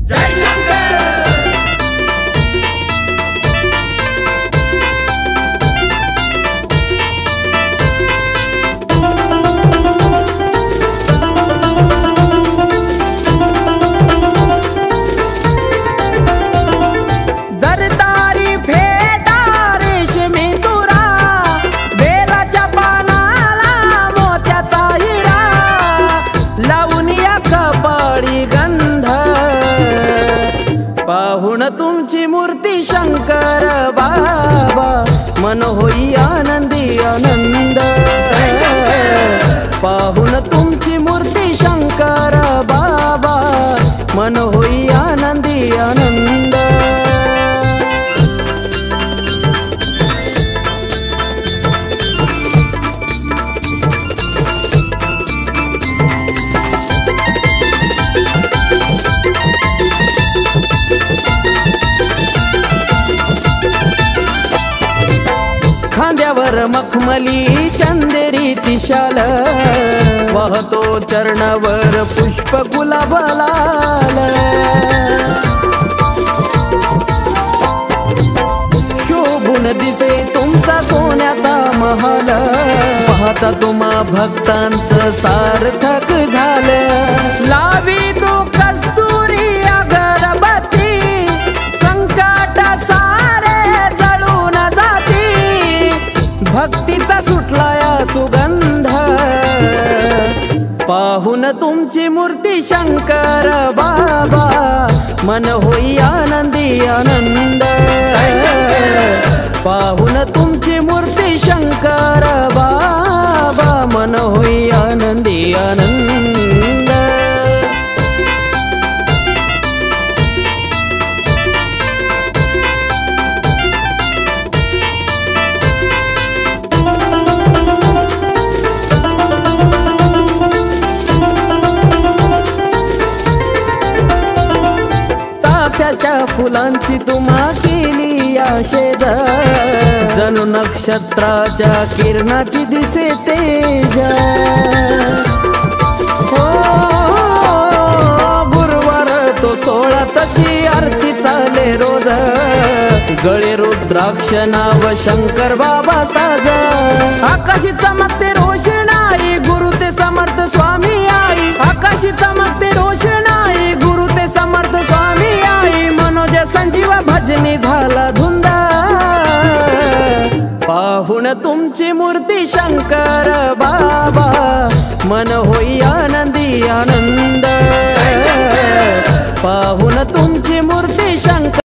जय शंकर। जरदारी फेटा रेशमी तुरा, बेलाच्या पानाला मोत्याचा हिरा, लावून या कपाळी गंध, पाहून तुमची मूर्ती शंकर बाबा, मन होई आनंदी आनंद। पाहून तुमची मूर्ती शंकर बाबा, मन होई आनंदी आनंद। खांद्यावर मखमली चंदेरी तिशाल, वाहतो चरणावर पुष्प गुलाब लाल, शोभून दिसे तुमचा सोन्याचा महाल, पाहता तुम्हा भक्तांचं सार्थक झालं। लावी तो कस्तुरी अगरबत्ती, संकट सारे जळून जाती, भक्तीचा सुटलाया सुगंध, पाहून तुमची मूर्ती शंकर बाबा, मन होई आनंदी आनंद। पाहून तुमची मूर्ती शंकर बाबा, मन होई आनंदी आनंद। ताफ्याच्या फुलांची तुम्हा केली आशेज, जणू नक्षत्राच्या किरणाची दिसे तेज। हो गुरुवार तो 16 तशी आरती चाले रोज, गळे रुद्राक्ष नाव शंकर बाबा साज। आकाशी चमकते रोषणाई, गुरु ते समर्थ स्वामी आई, आकाशी चमकते रोषणाई, गुरु ते समर्थ स्वामी आई, मनोज संजीव भजनी झाला धुंदा, पाहून तुमची मूर्ती शंकर बाबा, मन होई आनंदी आनंद। पाहून तुम